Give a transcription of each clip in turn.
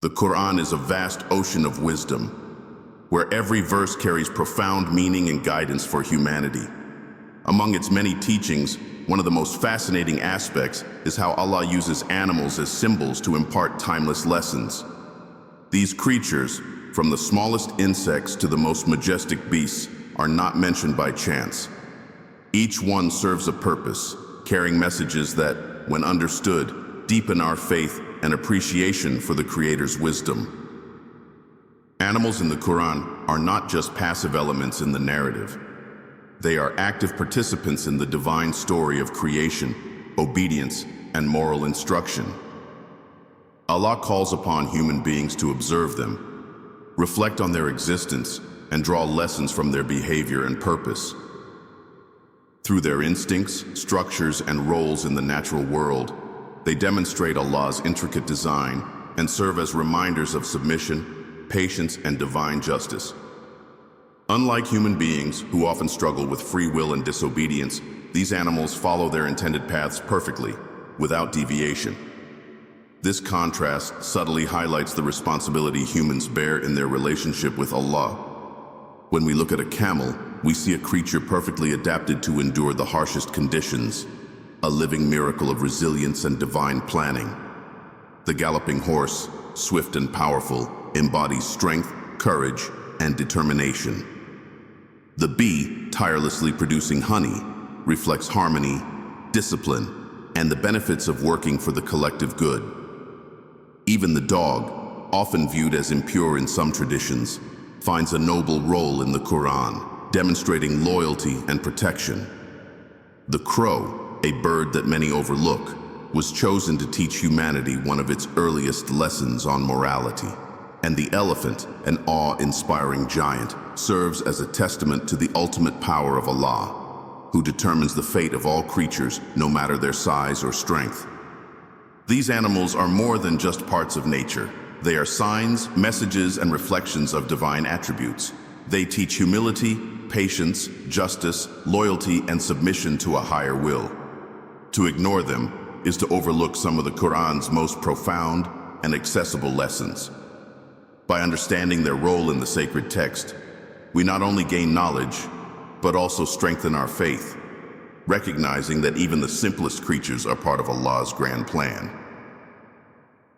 The Quran is a vast ocean of wisdom, where every verse carries profound meaning and guidance for humanity. Among its many teachings, one of the most fascinating aspects is how Allah uses animals as symbols to impart timeless lessons. These creatures, from the smallest insects to the most majestic beasts, are not mentioned by chance. Each one serves a purpose, carrying messages that, when understood, deepen our faith and appreciation for the Creator's wisdom. Animals in the Quran are not just passive elements in the narrative. They are active participants in the divine story of creation, obedience, and moral instruction. Allah calls upon human beings to observe them, reflect on their existence, and draw lessons from their behavior and purpose. Through their instincts, structures, and roles in the natural world, they demonstrate Allah's intricate design and serve as reminders of submission, patience, and divine justice. Unlike human beings, who often struggle with free will and disobedience, these animals follow their intended paths perfectly, without deviation. This contrast subtly highlights the responsibility humans bear in their relationship with Allah. When we look at a camel, we see a creature perfectly adapted to endure the harshest conditions, a living miracle of resilience and divine planning. The galloping horse, swift and powerful, embodies strength, courage, and determination. The bee, tirelessly producing honey, reflects harmony, discipline, and the benefits of working for the collective good. Even the dog, often viewed as impure in some traditions, finds a noble role in the Quran, demonstrating loyalty and protection. The crow, a bird that many overlook, was chosen to teach humanity one of its earliest lessons on morality. And the elephant, an awe-inspiring giant, serves as a testament to the ultimate power of Allah, who determines the fate of all creatures, no matter their size or strength. These animals are more than just parts of nature. They are signs, messages, and reflections of divine attributes. They teach humility, patience, justice, loyalty, and submission to a higher will. To ignore them is to overlook some of the Quran's most profound and accessible lessons. By understanding their role in the sacred text, we not only gain knowledge, but also strengthen our faith, recognizing that even the simplest creatures are part of Allah's grand plan.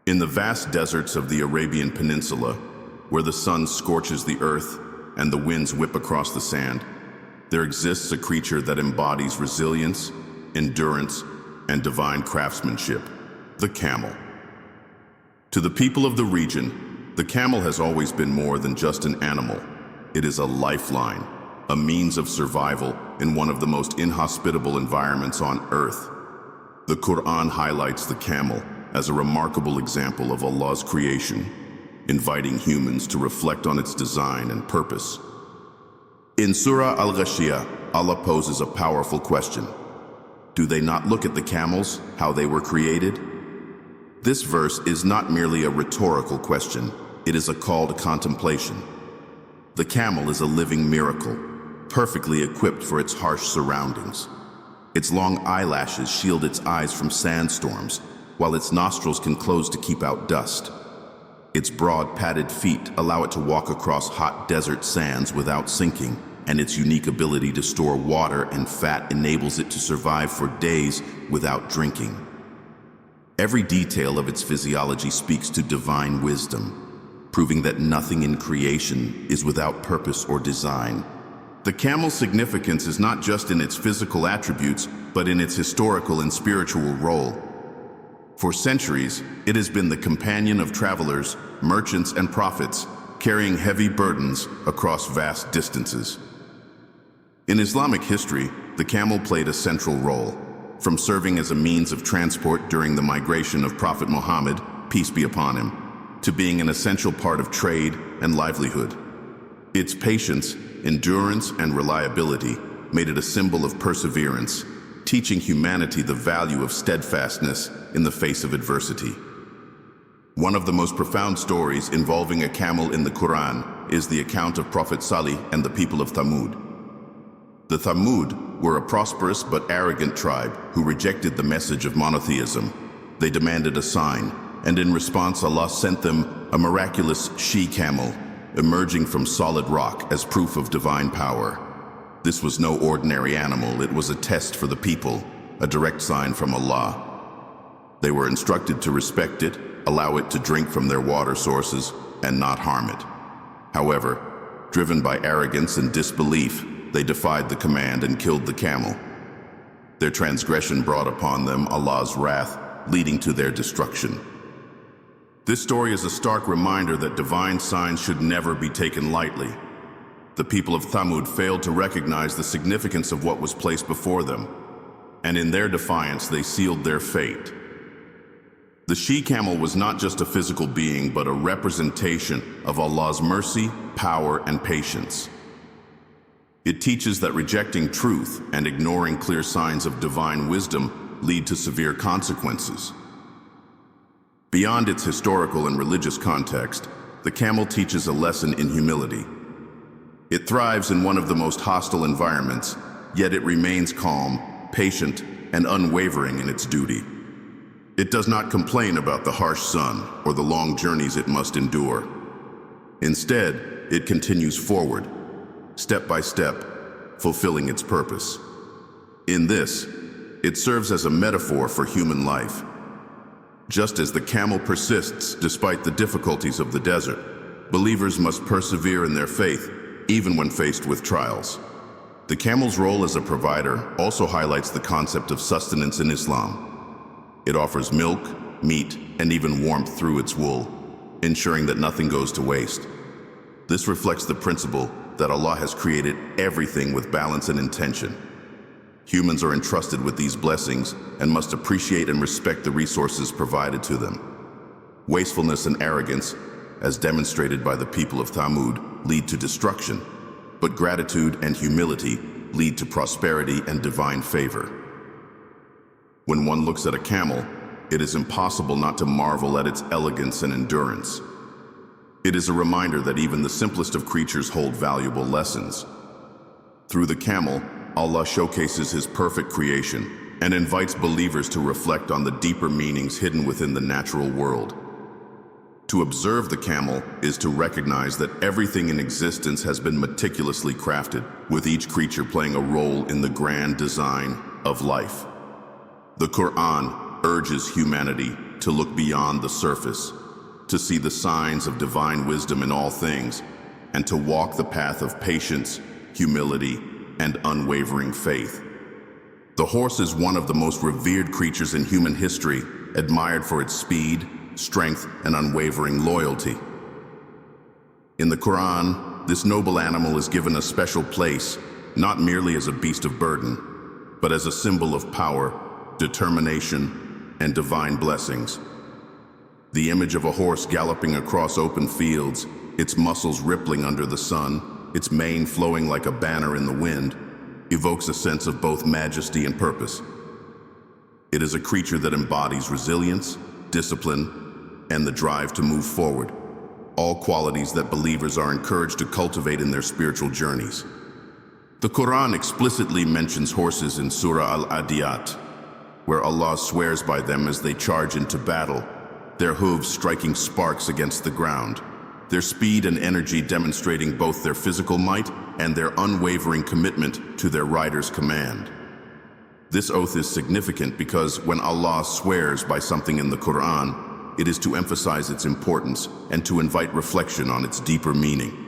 In the vast deserts of the Arabian Peninsula, where the sun scorches the earth and the winds whip across the sand, there exists a creature that embodies resilience, endurance, and divine craftsmanship: the camel. To the people of the region, the camel has always been more than just an animal. It is a lifeline, a means of survival in one of the most inhospitable environments on earth. The Qur'an highlights the camel as a remarkable example of Allah's creation, inviting humans to reflect on its design and purpose. In Surah Al-Ghashiyah, Allah poses a powerful question. Do they not look at the camels, how they were created? This verse is not merely a rhetorical question, it is a call to contemplation. The camel is a living miracle, perfectly equipped for its harsh surroundings. Its long eyelashes shield its eyes from sandstorms, while its nostrils can close to keep out dust. Its broad, padded feet allow it to walk across hot desert sands without sinking, and its unique ability to store water and fat enables it to survive for days without drinking. Every detail of its physiology speaks to divine wisdom, proving that nothing in creation is without purpose or design. The camel's significance is not just in its physical attributes, but in its historical and spiritual role. For centuries, it has been the companion of travelers, merchants, and prophets, carrying heavy burdens across vast distances. In Islamic history, the camel played a central role, from serving as a means of transport during the migration of Prophet Muhammad, peace be upon him, to being an essential part of trade and livelihood. Its patience, endurance, and reliability made it a symbol of perseverance, teaching humanity the value of steadfastness in the face of adversity. One of the most profound stories involving a camel in the Quran is the account of Prophet Salih and the people of Thamud. The Thamud were a prosperous but arrogant tribe who rejected the message of monotheism. They demanded a sign, and in response Allah sent them a miraculous she-camel emerging from solid rock as proof of divine power. This was no ordinary animal, it was a test for the people, a direct sign from Allah. They were instructed to respect it, allow it to drink from their water sources, and not harm it. However, driven by arrogance and disbelief, they defied the command and killed the camel. Their transgression brought upon them Allah's wrath, leading to their destruction. This story is a stark reminder that divine signs should never be taken lightly. The people of Thamud failed to recognize the significance of what was placed before them, and in their defiance they sealed their fate. The she-camel was not just a physical being, but a representation of Allah's mercy, power, and patience. It teaches that rejecting truth and ignoring clear signs of divine wisdom lead to severe consequences. Beyond its historical and religious context, the camel teaches a lesson in humility. It thrives in one of the most hostile environments, yet it remains calm, patient, and unwavering in its duty. It does not complain about the harsh sun or the long journeys it must endure. Instead, it continues forward, step by step, fulfilling its purpose. In this, it serves as a metaphor for human life. Just as the camel persists despite the difficulties of the desert, believers must persevere in their faith, even when faced with trials. The camel's role as a provider also highlights the concept of sustenance in Islam. It offers milk, meat, and even warmth through its wool, ensuring that nothing goes to waste. This reflects the principle that Allah has created everything with balance and intention. Humans are entrusted with these blessings and must appreciate and respect the resources provided to them. Wastefulness and arrogance, as demonstrated by the people of Thamud, lead to destruction, but gratitude and humility lead to prosperity and divine favor. When one looks at a camel, it is impossible not to marvel at its elegance and endurance. It is a reminder that even the simplest of creatures hold valuable lessons. Through the camel, Allah showcases His perfect creation and invites believers to reflect on the deeper meanings hidden within the natural world. To observe the camel is to recognize that everything in existence has been meticulously crafted, with each creature playing a role in the grand design of life. The Qur'an urges humanity to look beyond the surface, to see the signs of divine wisdom in all things, and to walk the path of patience, humility, and unwavering faith. The horse is one of the most revered creatures in human history, admired for its speed, strength, and unwavering loyalty. In the Qur'an, this noble animal is given a special place, not merely as a beast of burden, but as a symbol of power, determination, and divine blessings. The image of a horse galloping across open fields, its muscles rippling under the sun, its mane flowing like a banner in the wind, evokes a sense of both majesty and purpose. It is a creature that embodies resilience, discipline, and the drive to move forward, all qualities that believers are encouraged to cultivate in their spiritual journeys. The Qur'an explicitly mentions horses in Surah Al-Adiyat, where Allah swears by them as they charge into battle, their hooves striking sparks against the ground, their speed and energy demonstrating both their physical might and their unwavering commitment to their rider's command. This oath is significant because when Allah swears by something in the Qur'an, it is to emphasize its importance and to invite reflection on its deeper meaning.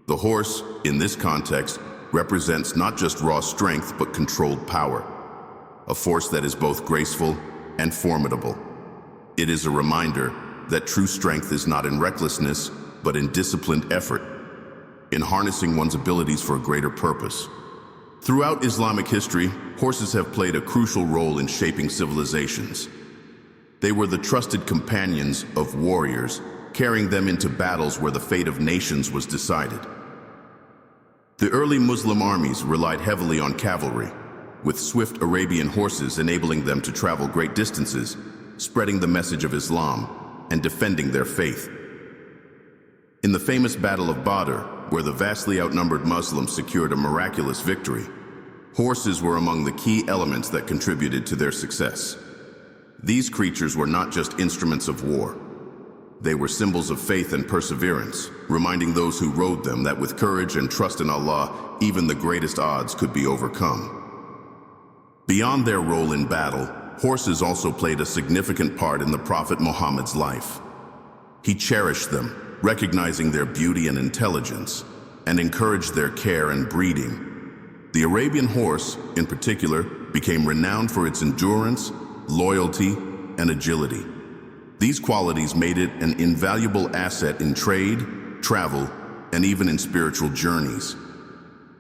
The horse, in this context, represents not just raw strength but controlled power, a force that is both graceful and formidable. It is a reminder that true strength is not in recklessness, but in disciplined effort, in harnessing one's abilities for a greater purpose. Throughout Islamic history, horses have played a crucial role in shaping civilizations. They were the trusted companions of warriors, carrying them into battles where the fate of nations was decided. The early Muslim armies relied heavily on cavalry, with swift Arabian horses enabling them to travel great distances, spreading the message of Islam and defending their faith. In the famous Battle of Badr, where the vastly outnumbered Muslims secured a miraculous victory, horses were among the key elements that contributed to their success. These creatures were not just instruments of war. They were symbols of faith and perseverance, reminding those who rode them that with courage and trust in Allah, even the greatest odds could be overcome. Beyond their role in battle, horses also played a significant part in the Prophet Muhammad's life. He cherished them, recognizing their beauty and intelligence, and encouraged their care and breeding. The Arabian horse, in particular, became renowned for its endurance, loyalty, and agility. These qualities made it an invaluable asset in trade, travel, and even in spiritual journeys.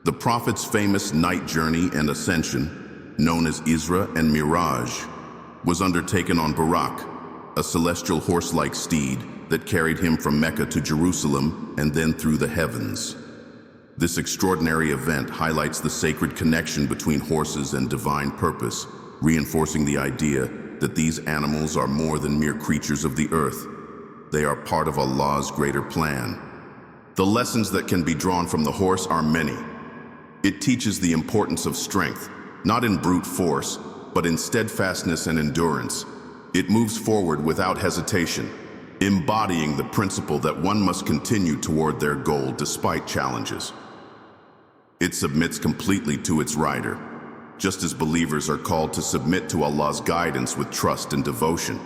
The Prophet's famous night journey and ascension, known as Isra and Miraj, was undertaken on Buraq, a celestial horse-like steed that carried him from Mecca to Jerusalem and then through the heavens. This extraordinary event highlights the sacred connection between horses and divine purpose, reinforcing the idea that these animals are more than mere creatures of the earth. They are part of Allah's greater plan. The lessons that can be drawn from the horse are many. It teaches the importance of strength, not in brute force, but in steadfastness and endurance. It moves forward without hesitation, embodying the principle that one must continue toward their goal despite challenges. It submits completely to its rider, just as believers are called to submit to Allah's guidance with trust and devotion.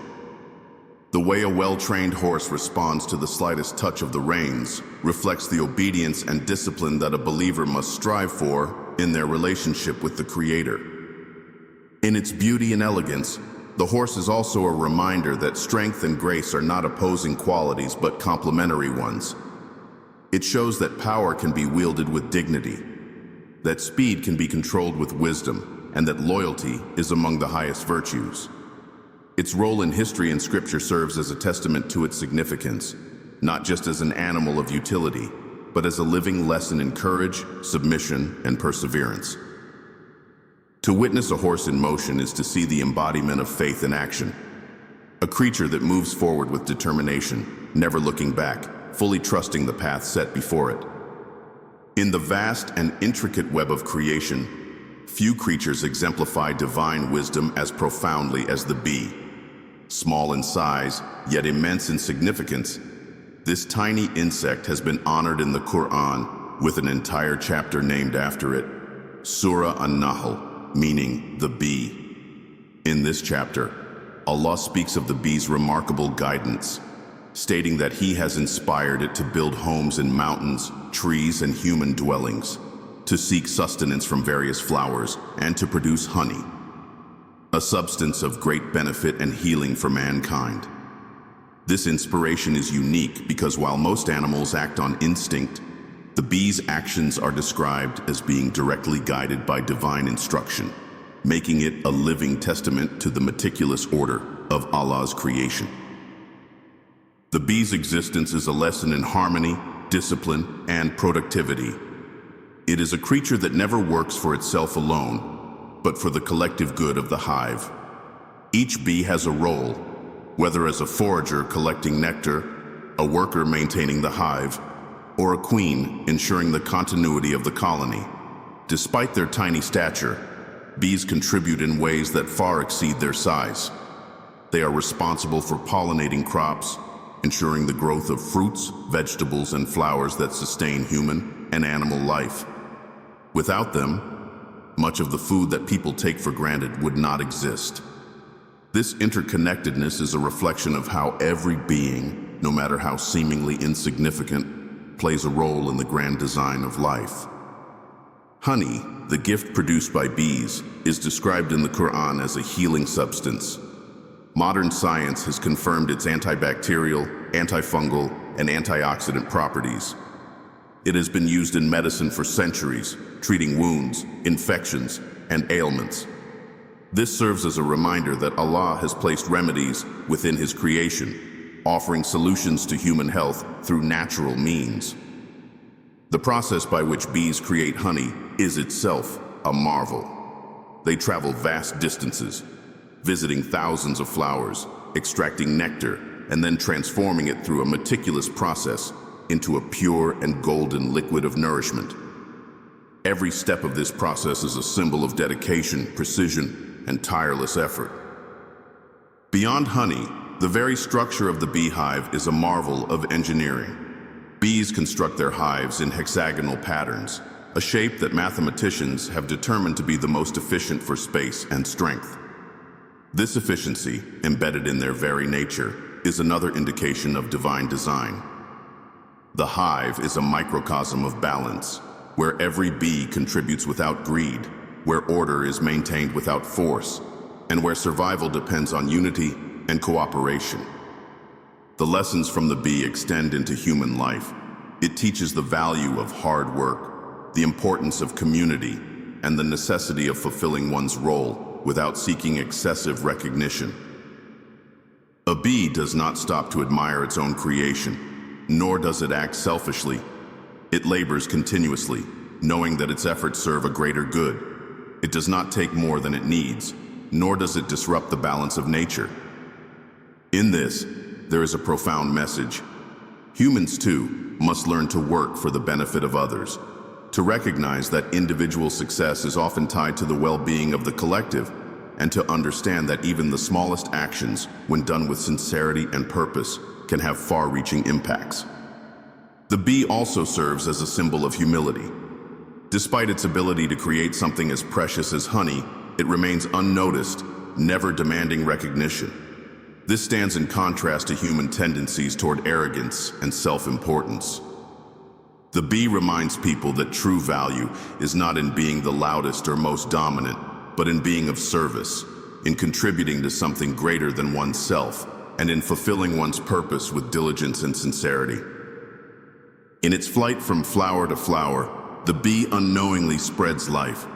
The way a well-trained horse responds to the slightest touch of the reins reflects the obedience and discipline that a believer must strive for in their relationship with the Creator. In its beauty and elegance, the horse is also a reminder that strength and grace are not opposing qualities but complementary ones. It shows that power can be wielded with dignity, that speed can be controlled with wisdom, and that loyalty is among the highest virtues. Its role in history and scripture serves as a testament to its significance, not just as an animal of utility, but as a living lesson in courage, submission, and perseverance. To witness a horse in motion is to see the embodiment of faith in action, a creature that moves forward with determination, never looking back, fully trusting the path set before it. In the vast and intricate web of creation, few creatures exemplify divine wisdom as profoundly as the bee. Small in size, yet immense in significance, this tiny insect has been honored in the Qur'an with an entire chapter named after it, Surah An-Nahl, meaning the bee. In this chapter, Allah speaks of the bee's remarkable guidance, stating that He has inspired it to build homes in mountains, trees, and human dwellings, to seek sustenance from various flowers, and to produce honey, a substance of great benefit and healing for mankind. This inspiration is unique because while most animals act on instinct, the bee's actions are described as being directly guided by divine instruction, making it a living testament to the meticulous order of Allah's creation. The bee's existence is a lesson in harmony, discipline, and productivity. It is a creature that never works for itself alone, but for the collective good of the hive. Each bee has a role, whether as a forager collecting nectar, a worker maintaining the hive, or a queen ensuring the continuity of the colony. Despite their tiny stature, bees contribute in ways that far exceed their size. They are responsible for pollinating crops, ensuring the growth of fruits, vegetables, and flowers that sustain human and animal life. Without them, much of the food that people take for granted would not exist. This interconnectedness is a reflection of how every being, no matter how seemingly insignificant, plays a role in the grand design of life. Honey, the gift produced by bees, is described in the Qur'an as a healing substance. Modern science has confirmed its antibacterial, antifungal, and antioxidant properties. It has been used in medicine for centuries, treating wounds, infections, and ailments. This serves as a reminder that Allah has placed remedies within His creation, offering solutions to human health through natural means. The process by which bees create honey is itself a marvel. They travel vast distances, visiting thousands of flowers, extracting nectar, and then transforming it through a meticulous process into a pure and golden liquid of nourishment. Every step of this process is a symbol of dedication, precision, and tireless effort. Beyond honey, the very structure of the beehive is a marvel of engineering. Bees construct their hives in hexagonal patterns, a shape that mathematicians have determined to be the most efficient for space and strength. This efficiency, embedded in their very nature, is another indication of divine design. The hive is a microcosm of balance, where every bee contributes without greed, where order is maintained without force, and where survival depends on unity and cooperation. The lessons from the bee extend into human life. It teaches the value of hard work, the importance of community, and the necessity of fulfilling one's role without seeking excessive recognition. A bee does not stop to admire its own creation, nor does it act selfishly. It labors continuously, knowing that its efforts serve a greater good. It does not take more than it needs, nor does it disrupt the balance of nature. In this, there is a profound message. Humans, too, must learn to work for the benefit of others, to recognize that individual success is often tied to the well-being of the collective, and to understand that even the smallest actions, when done with sincerity and purpose, can have far-reaching impacts. The bee also serves as a symbol of humility. Despite its ability to create something as precious as honey, it remains unnoticed, never demanding recognition. This stands in contrast to human tendencies toward arrogance and self-importance. The bee reminds people that true value is not in being the loudest or most dominant, but in being of service, in contributing to something greater than oneself, and in fulfilling one's purpose with diligence and sincerity. In its flight from flower to flower, the bee unknowingly spreads life,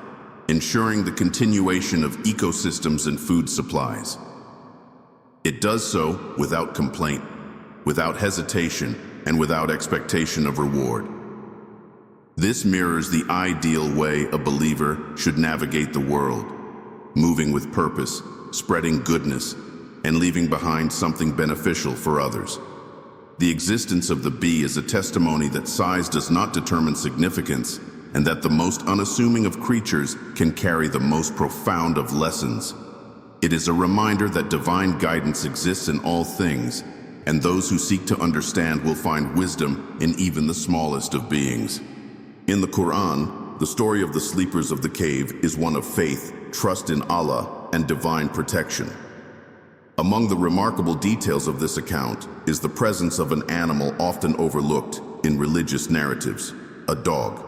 ensuring the continuation of ecosystems and food supplies. It does so without complaint, without hesitation, and without expectation of reward. This mirrors the ideal way a believer should navigate the world, moving with purpose, spreading goodness, and leaving behind something beneficial for others. The existence of the bee is a testimony that size does not determine significance, and that the most unassuming of creatures can carry the most profound of lessons. It is a reminder that divine guidance exists in all things, and those who seek to understand will find wisdom in even the smallest of beings. In the Qur'an, the story of the sleepers of the cave is one of faith, trust in Allah, and divine protection. Among the remarkable details of this account is the presence of an animal often overlooked in religious narratives, a dog.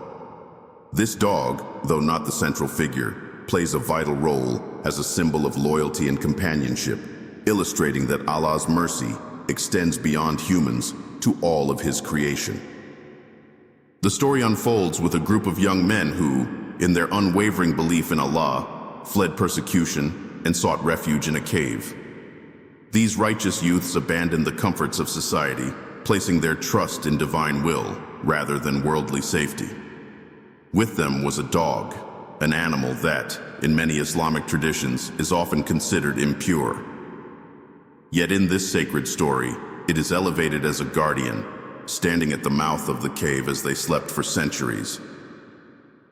This dog, though not the central figure, plays a vital role as a symbol of loyalty and companionship, illustrating that Allah's mercy extends beyond humans to all of His creation. The story unfolds with a group of young men who, in their unwavering belief in Allah, fled persecution and sought refuge in a cave. These righteous youths abandoned the comforts of society, placing their trust in divine will rather than worldly safety. With them was a dog, an animal that, in many Islamic traditions, is often considered impure. Yet in this sacred story, it is elevated as a guardian, standing at the mouth of the cave as they slept for centuries.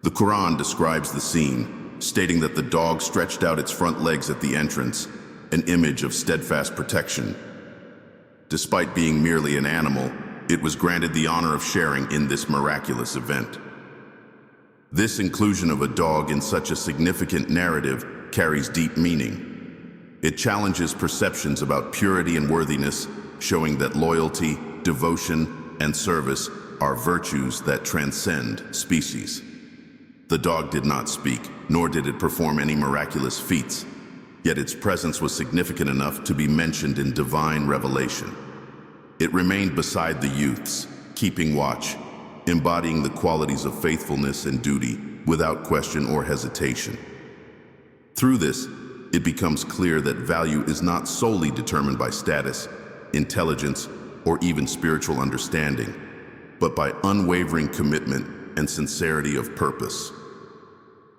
The Qur'an describes the scene, stating that the dog stretched out its front legs at the entrance, an image of steadfast protection. Despite being merely an animal, it was granted the honor of sharing in this miraculous event. This inclusion of a dog in such a significant narrative carries deep meaning. It challenges perceptions about purity and worthiness, showing that loyalty, devotion, and service are virtues that transcend species. The dog did not speak, nor did it perform any miraculous feats, yet its presence was significant enough to be mentioned in divine revelation. It remained beside the youths, keeping watch, embodying the qualities of faithfulness and duty without question or hesitation. Through this, it becomes clear that value is not solely determined by status, intelligence, or even spiritual understanding, but by unwavering commitment and sincerity of purpose.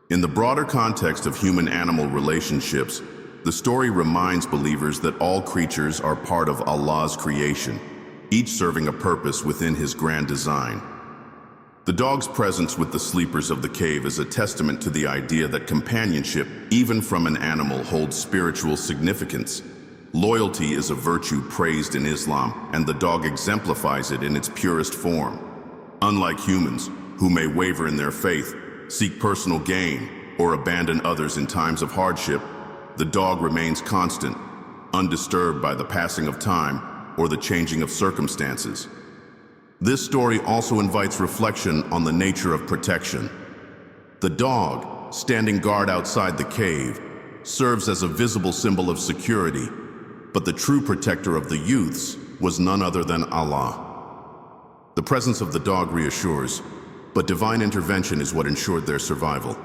In the broader context of human-animal relationships, the story reminds believers that all creatures are part of Allah's creation, each serving a purpose within His grand design. The dog's presence with the sleepers of the cave is a testament to the idea that companionship, even from an animal, holds spiritual significance. Loyalty is a virtue praised in Islam, and the dog exemplifies it in its purest form. Unlike humans, who may waver in their faith, seek personal gain, or abandon others in times of hardship, the dog remains constant, undisturbed by the passing of time or the changing of circumstances. This story also invites reflection on the nature of protection. The dog, standing guard outside the cave, serves as a visible symbol of security, but the true protector of the youths was none other than Allah. The presence of the dog reassures, but divine intervention is what ensured their survival.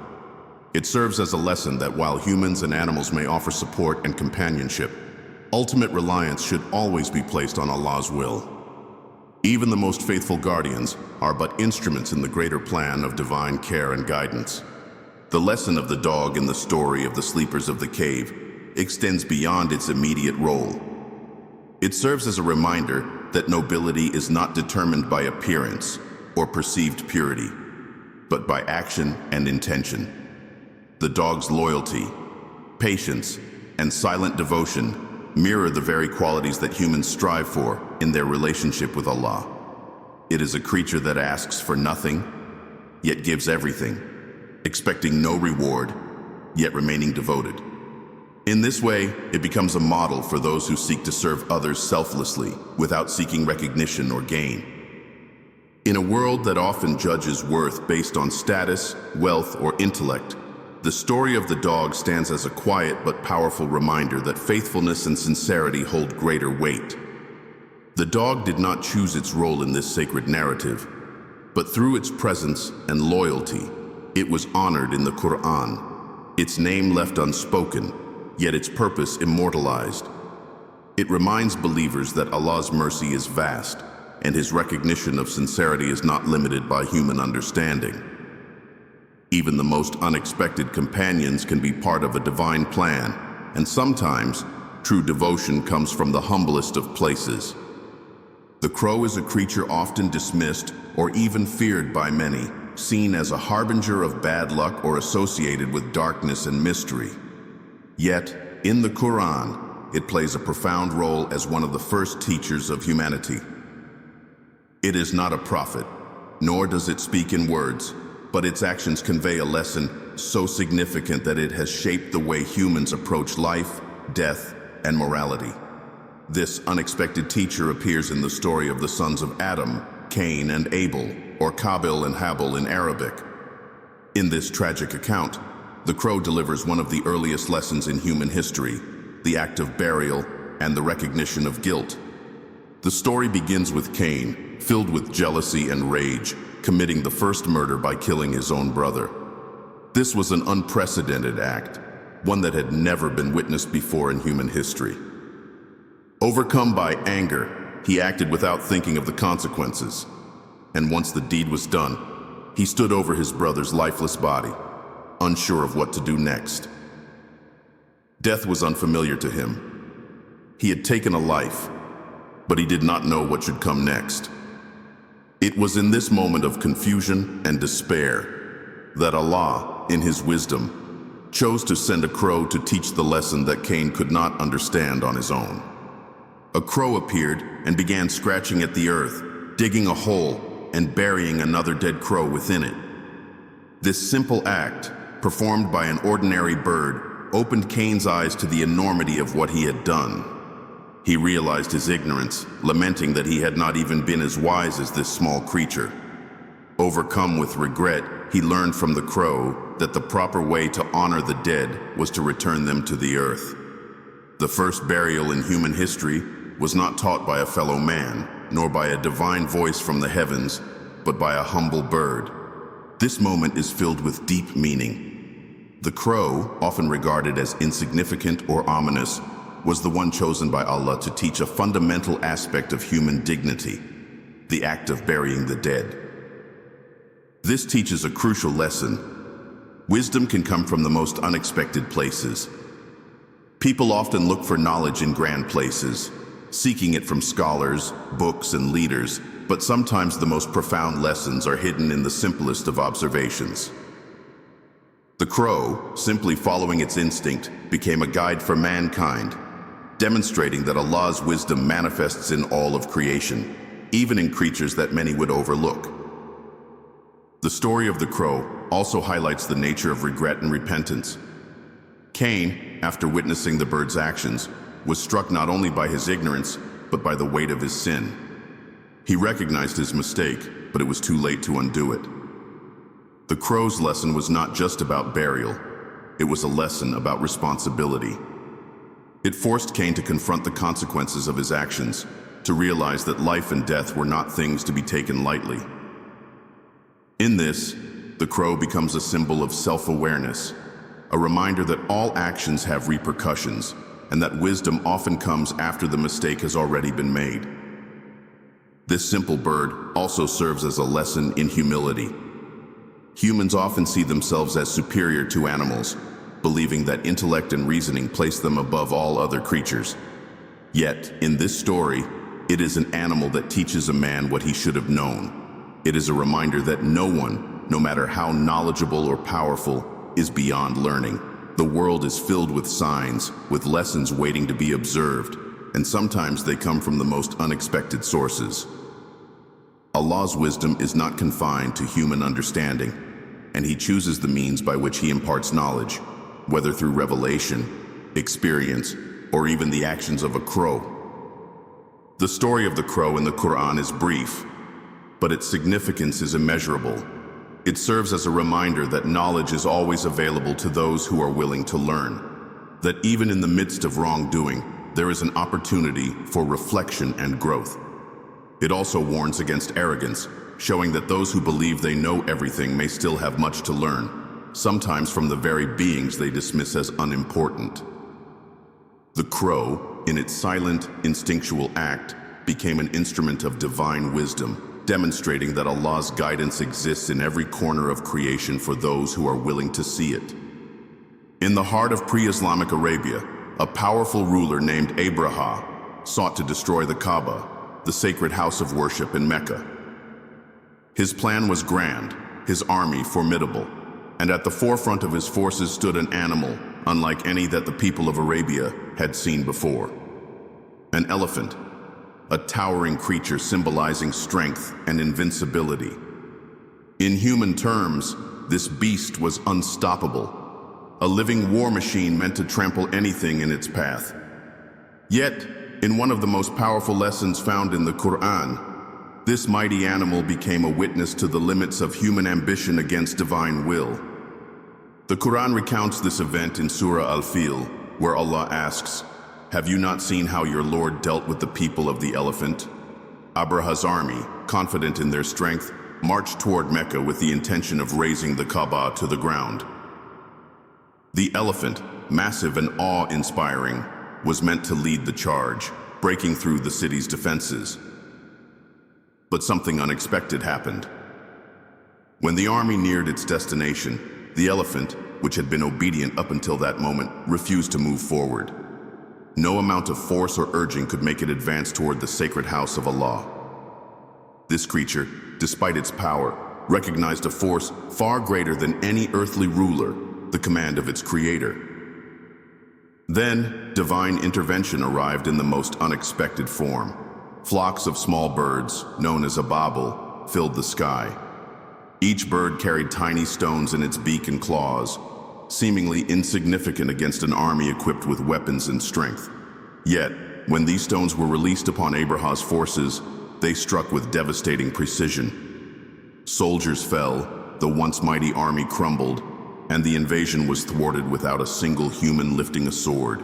It serves as a lesson that while humans and animals may offer support and companionship, ultimate reliance should always be placed on Allah's will. Even the most faithful guardians are but instruments in the greater plan of divine care and guidance. The lesson of the dog in the story of the sleepers of the cave extends beyond its immediate role. It serves as a reminder that nobility is not determined by appearance or perceived purity, but by action and intention. The dog's loyalty, patience, and silent devotion mirror the very qualities that humans strive for in their relationship with Allah. It is a creature that asks for nothing, yet gives everything, expecting no reward, yet remaining devoted. In this way, it becomes a model for those who seek to serve others selflessly, without seeking recognition or gain. In a world that often judges worth based on status, wealth, or intellect, the story of the dog stands as a quiet but powerful reminder that faithfulness and sincerity hold greater weight. The dog did not choose its role in this sacred narrative, but through its presence and loyalty, it was honored in the Qur'an, its name left unspoken, yet its purpose immortalized. It reminds believers that Allah's mercy is vast, and His recognition of sincerity is not limited by human understanding. Even the most unexpected companions can be part of a divine plan, and sometimes true devotion comes from the humblest of places. The crow is a creature often dismissed or even feared by many, seen as a harbinger of bad luck or associated with darkness and mystery. Yet, in the Qur'an, it plays a profound role as one of the first teachers of humanity. It is not a prophet, nor does it speak in words, but its actions convey a lesson so significant that it has shaped the way humans approach life, death, and morality. This unexpected teacher appears in the story of the sons of Adam, Cain and Abel, or Qabil and Habil in Arabic. In this tragic account, the crow delivers one of the earliest lessons in human history, the act of burial and the recognition of guilt. The story begins with Cain, filled with jealousy and rage, committing the first murder by killing his own brother. This was an unprecedented act, one that had never been witnessed before in human history. Overcome by anger, he acted without thinking of the consequences. And once the deed was done, he stood over his brother's lifeless body, unsure of what to do next. Death was unfamiliar to him. He had taken a life, but he did not know what should come next. It was in this moment of confusion and despair that Allah, in His wisdom, chose to send a crow to teach the lesson that Cain could not understand on his own. A crow appeared and began scratching at the earth, digging a hole and burying another dead crow within it. This simple act, performed by an ordinary bird, opened Cain's eyes to the enormity of what he had done. He realized his ignorance, lamenting that he had not even been as wise as this small creature. Overcome with regret, he learned from the crow that the proper way to honor the dead was to return them to the earth. The first burial in human history was not taught by a fellow man, nor by a divine voice from the heavens, but by a humble bird. This moment is filled with deep meaning. The crow, often regarded as insignificant or ominous, was the one chosen by Allah to teach a fundamental aspect of human dignity, the act of burying the dead. This teaches a crucial lesson. Wisdom can come from the most unexpected places. People often look for knowledge in grand places, seeking it from scholars, books, and leaders, but sometimes the most profound lessons are hidden in the simplest of observations. The crow, simply following its instinct, became a guide for mankind. demonstrating that Allah's wisdom manifests in all of creation, even in creatures that many would overlook. The story of the crow also highlights the nature of regret and repentance. Cain, after witnessing the bird's actions, was struck not only by his ignorance, but by the weight of his sin. He recognized his mistake, but it was too late to undo it. The crow's lesson was not just about burial, it was a lesson about responsibility. It forced Cain to confront the consequences of his actions, to realize that life and death were not things to be taken lightly. In this, the crow becomes a symbol of self-awareness, a reminder that all actions have repercussions, and that wisdom often comes after the mistake has already been made. This simple bird also serves as a lesson in humility. Humans often see themselves as superior to animals, believing that intellect and reasoning place them above all other creatures. Yet, in this story, it is an animal that teaches a man what he should have known. It is a reminder that no one, no matter how knowledgeable or powerful, is beyond learning. The world is filled with signs, with lessons waiting to be observed, and sometimes they come from the most unexpected sources. Allah's wisdom is not confined to human understanding, and He chooses the means by which He imparts knowledge, whether through revelation, experience, or even the actions of a crow. The story of the crow in the Qur'an is brief, but its significance is immeasurable. It serves as a reminder that knowledge is always available to those who are willing to learn, that even in the midst of wrongdoing, there is an opportunity for reflection and growth. It also warns against arrogance, showing that those who believe they know everything may still have much to learn, sometimes from the very beings they dismiss as unimportant. The crow, in its silent, instinctual act, became an instrument of divine wisdom, demonstrating that Allah's guidance exists in every corner of creation for those who are willing to see it. In the heart of pre-Islamic Arabia, a powerful ruler named Abraha sought to destroy the Kaaba, the sacred house of worship in Mecca. His plan was grand, his army formidable, and at the forefront of his forces stood an animal unlike any that the people of Arabia had seen before. An elephant, a towering creature symbolizing strength and invincibility. In human terms, this beast was unstoppable, a living war machine meant to trample anything in its path. Yet, in one of the most powerful lessons found in the Qur'an, this mighty animal became a witness to the limits of human ambition against divine will. The Qur'an recounts this event in Surah Al-Fil, where Allah asks, "Have you not seen how your Lord dealt with the people of the elephant?" Abraha's army, confident in their strength, marched toward Mecca with the intention of razing the Kaaba to the ground. The elephant, massive and awe-inspiring, was meant to lead the charge, breaking through the city's defenses. But something unexpected happened. When the army neared its destination, the elephant, which had been obedient up until that moment, refused to move forward. No amount of force or urging could make it advance toward the sacred house of Allah. This creature, despite its power, recognized a force far greater than any earthly ruler, the command of its creator. Then, divine intervention arrived in the most unexpected form. Flocks of small birds, known as ababil, filled the sky. Each bird carried tiny stones in its beak and claws, seemingly insignificant against an army equipped with weapons and strength. Yet, when these stones were released upon Abraha's forces, they struck with devastating precision. Soldiers fell, the once mighty army crumbled, and the invasion was thwarted without a single human lifting a sword.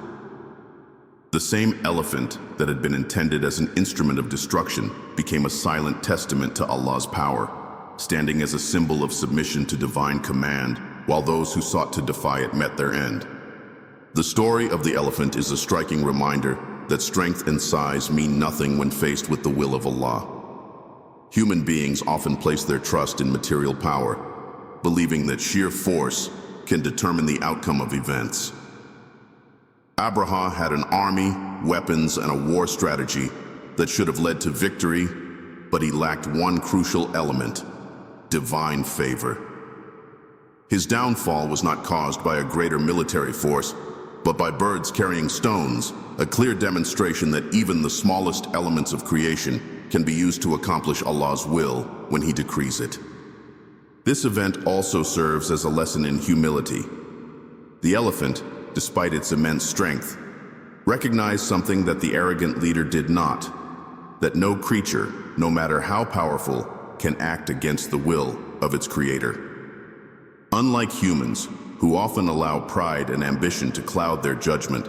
The same elephant that had been intended as an instrument of destruction became a silent testament to Allah's power, standing as a symbol of submission to divine command, while those who sought to defy it met their end. The story of the elephant is a striking reminder that strength and size mean nothing when faced with the will of Allah. Human beings often place their trust in material power, believing that sheer force can determine the outcome of events. Abraha had an army, weapons, and a war strategy that should have led to victory, but he lacked one crucial element: divine favor. His downfall was not caused by a greater military force, but by birds carrying stones, a clear demonstration that even the smallest elements of creation can be used to accomplish Allah's will when He decrees it. This event also serves as a lesson in humility. The elephant, despite its immense strength, recognized something that the arrogant leader did not: that no creature, no matter how powerful, can act against the will of its creator. Unlike humans, who often allow pride and ambition to cloud their judgment,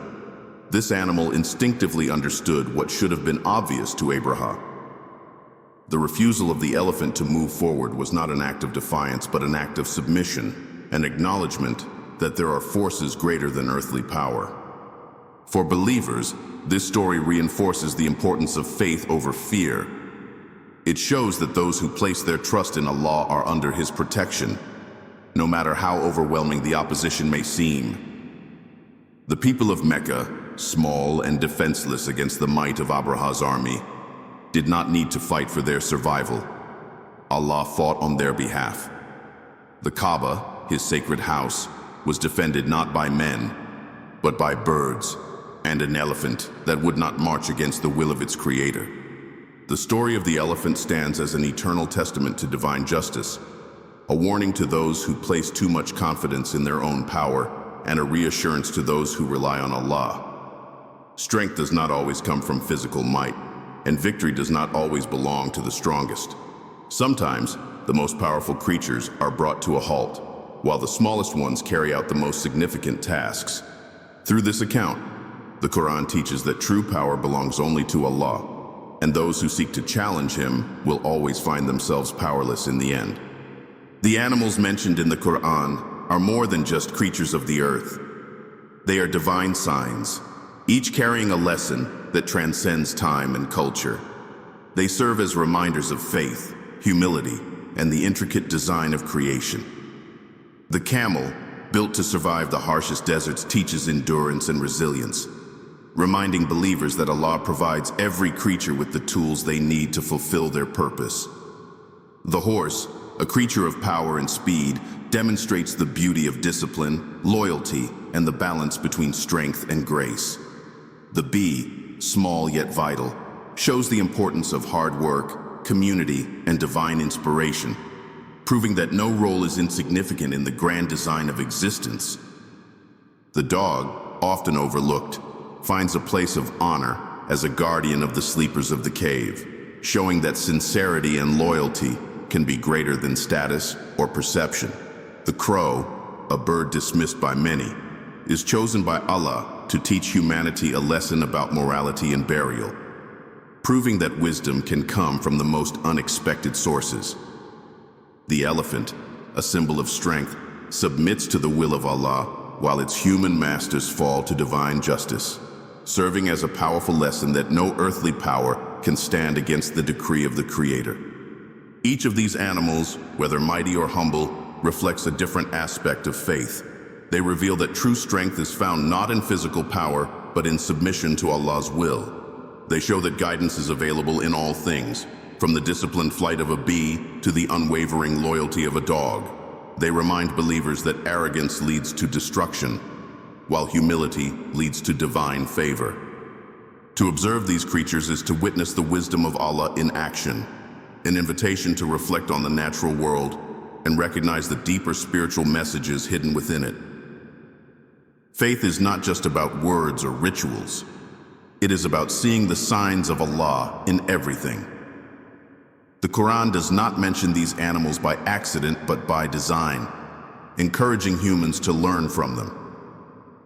this animal instinctively understood what should have been obvious to Abraham. The refusal of the elephant to move forward was not an act of defiance, but an act of submission, an acknowledgement that there are forces greater than earthly power. For believers, this story reinforces the importance of faith over fear. It shows that those who place their trust in Allah are under His protection, no matter how overwhelming the opposition may seem. The people of Mecca, small and defenseless against the might of Abraha's army, did not need to fight for their survival. Allah fought on their behalf. The Kaaba, His sacred house, was defended not by men, but by birds and an elephant that would not march against the will of its creator. The story of the elephant stands as an eternal testament to divine justice, a warning to those who place too much confidence in their own power, and a reassurance to those who rely on Allah. Strength does not always come from physical might, and victory does not always belong to the strongest. Sometimes, the most powerful creatures are brought to a halt, while the smallest ones carry out the most significant tasks. Through this account, the Qur'an teaches that true power belongs only to Allah, and those who seek to challenge Him will always find themselves powerless in the end. The animals mentioned in the Qur'an are more than just creatures of the earth. They are divine signs, each carrying a lesson that transcends time and culture. They serve as reminders of faith, humility, and the intricate design of creation. The camel, built to survive the harshest deserts, teaches endurance and resilience, reminding believers that Allah provides every creature with the tools they need to fulfill their purpose. The horse, a creature of power and speed, demonstrates the beauty of discipline, loyalty, and the balance between strength and grace. The bee, small yet vital, shows the importance of hard work, community, and divine inspiration, proving that no role is insignificant in the grand design of existence. The dog, often overlooked, finds a place of honor as a guardian of the sleepers of the cave, showing that sincerity and loyalty can be greater than status or perception. The crow, a bird dismissed by many, is chosen by Allah to teach humanity a lesson about morality and burial, proving that wisdom can come from the most unexpected sources. The elephant, a symbol of strength, submits to the will of Allah while its human masters fall to divine justice, serving as a powerful lesson that no earthly power can stand against the decree of the Creator. Each of these animals, whether mighty or humble, reflects a different aspect of faith. They reveal that true strength is found not in physical power, but in submission to Allah's will. They show that guidance is available in all things, from the disciplined flight of a bee to the unwavering loyalty of a dog. They remind believers that arrogance leads to destruction, while humility leads to divine favor. To observe these creatures is to witness the wisdom of Allah in action, an invitation to reflect on the natural world and recognize the deeper spiritual messages hidden within it. Faith is not just about words or rituals. It is about seeing the signs of Allah in everything. The Quran does not mention these animals by accident, but by design, encouraging humans to learn from them.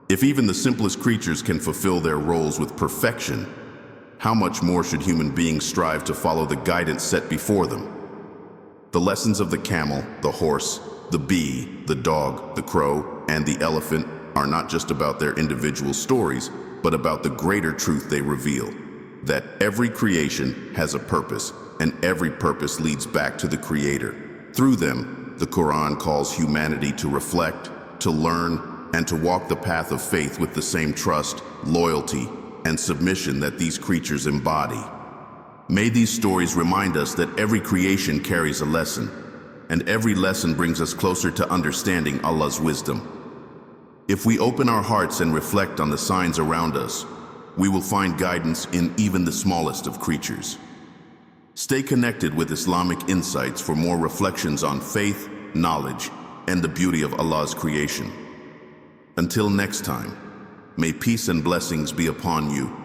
If even the simplest creatures can fulfill their roles with perfection, how much more should human beings strive to follow the guidance set before them? The lessons of the camel, the horse, the bee, the dog, the crow, and the elephant are not just about their individual stories, but about the greater truth they reveal, that every creation has a purpose, and every purpose leads back to the Creator. Through them, the Quran calls humanity to reflect, to learn, and to walk the path of faith with the same trust, loyalty, and submission that these creatures embody. May these stories remind us that every creation carries a lesson, and every lesson brings us closer to understanding Allah's wisdom. If we open our hearts and reflect on the signs around us, we will find guidance in even the smallest of creatures. Stay connected with Islamic Insights for more reflections on faith, knowledge, and the beauty of Allah's creation. Until next time, may peace and blessings be upon you.